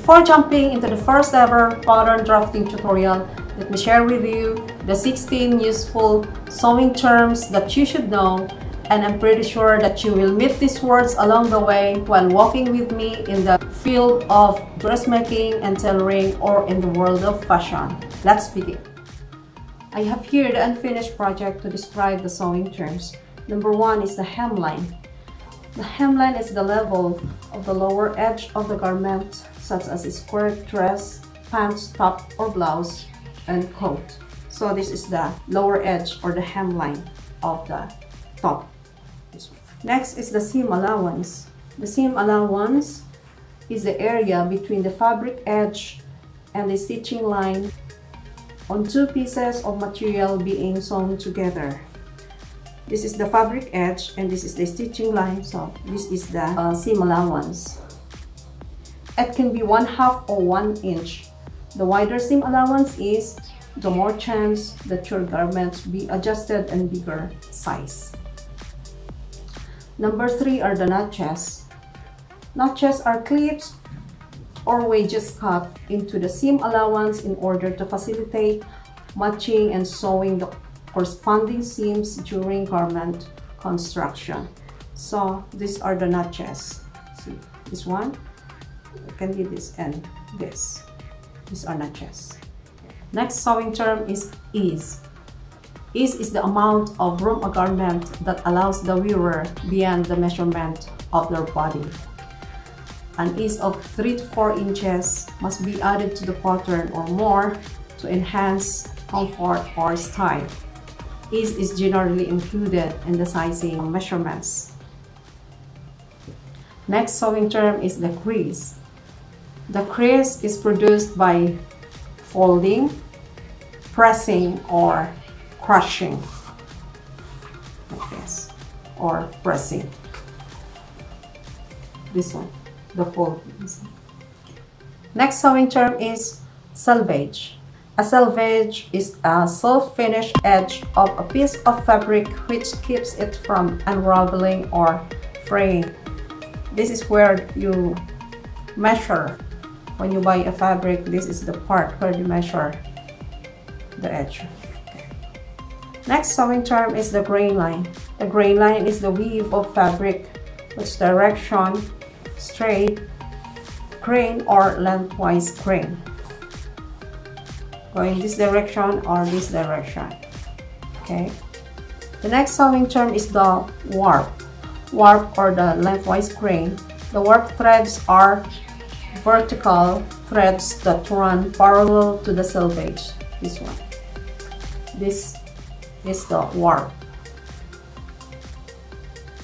Before jumping into the first ever pattern drafting tutorial, let me share with you the 16 useful sewing terms that you should know, and I'm pretty sure that you will meet these words along the way while walking with me in the field of dressmaking and tailoring, or in the world of fashion. Let's begin. I have here the unfinished project to describe the sewing terms. Number 1 is the hemline. The hemline is the level of the lower edge of the garment, such as a skirt, dress, pants, top or blouse, and coat. So this is the lower edge or the hemline of the top. Next is the seam allowance. The seam allowance is the area between the fabric edge and the stitching line on two pieces of material being sewn together. This is the fabric edge and this is the stitching line, so this is the seam allowance. It can be 1/2 or 1 inch. The wider seam allowance is, the more chance that your garments be adjusted in bigger size. Number 3 are the notches. Notches are clips or wedges cut into the seam allowance in order to facilitate matching and sewing the corresponding seams during garment construction. So these are the notches. See, this one, it can be this and this. These are notches. Next sewing term is ease. Ease is the amount of room a garment that allows the wearer beyond the measurement of their body. An ease of 3 to 4 inches must be added to the pattern or more to enhance comfort or style. Ease is generally included in the sizing measurements. Next sewing term is the crease. The crease is produced by folding, pressing, or crushing, like this, or pressing. This one, the fold. Next sewing term is selvage. A selvage is a self-finished edge of a piece of fabric which keeps it from unraveling or fraying. This is where you measure. When you buy a fabric, this is the part where you measure the edge. Okay. Next sewing term is the grain line. The grain line is the weave of fabric which direction, straight grain or lengthwise grain, going this direction or this direction. Okay. The next sewing term is the warp. Warp or the lengthwise grain. The warp threads are vertical threads that run parallel to the selvage. This one. This is the warp.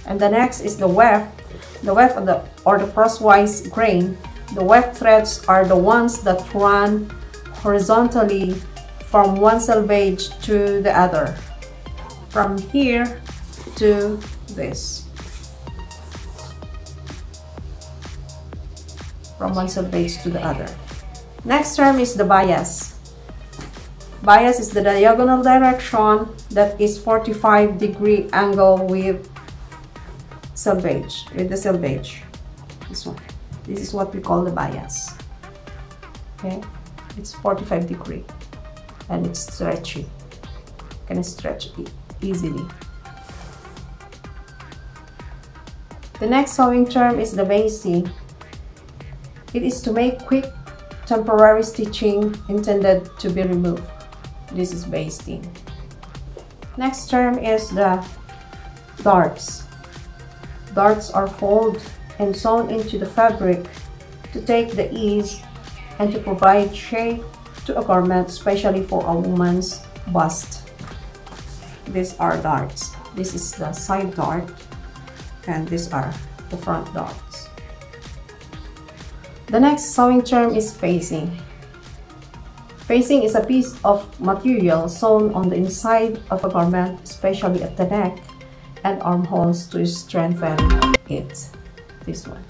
And the next is the weft. The weft or the crosswise grain. The weft threads are the ones that run horizontally from one selvage to the other, from here to this, from one selvage to the other. Next term is the bias. Bias is the diagonal direction that is 45-degree angle with the selvage. This one. This is what we call the bias. Okay. It's 45-degree and it's stretchy. Can stretch it easily. The next sewing term is the basting. It is to make quick temporary stitching intended to be removed. This is basting. Next term is the darts. Darts are folded and sewn into the fabric to take the ease and to provide shape to a garment, especially for a woman's bust. These are darts. This is the side dart and these are the front darts. The next sewing term is facing. Facing is a piece of material sewn on the inside of a garment, especially at the neck and armholes, to strengthen it. This one.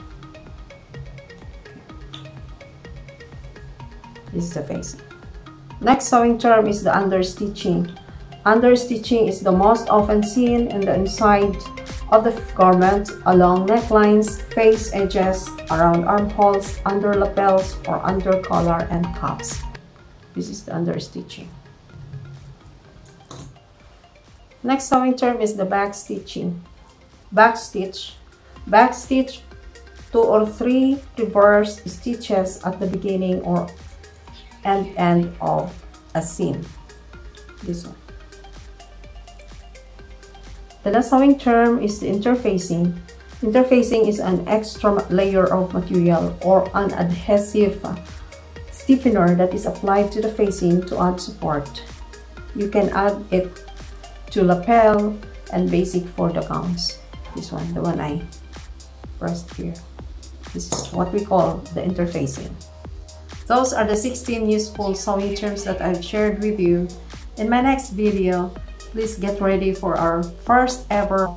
This is the facing. Next sewing term is the understitching. Understitching is the most often seen in the inside of the garment along necklines, face edges, around armholes, under lapels, or under collar and cuffs. This is the understitching. Next sewing term is the back stitching. Backstitch. Backstitch 2 or 3 reverse stitches at the beginning or end of a seam. This one. The last sewing term is the interfacing. Interfacing is an extra layer of material or an adhesive stiffener that is applied to the facing to add support. You can add it to lapel and basic for the gowns. This one, the one I pressed here. This is what we call the interfacing. Those are the 16 useful sewing terms that I've shared with you. In my next video, please get ready for our first ever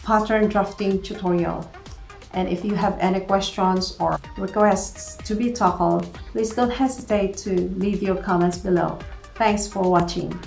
pattern drafting tutorial. And if you have any questions or requests to be tackled, please don't hesitate to leave your comments below. Thanks for watching.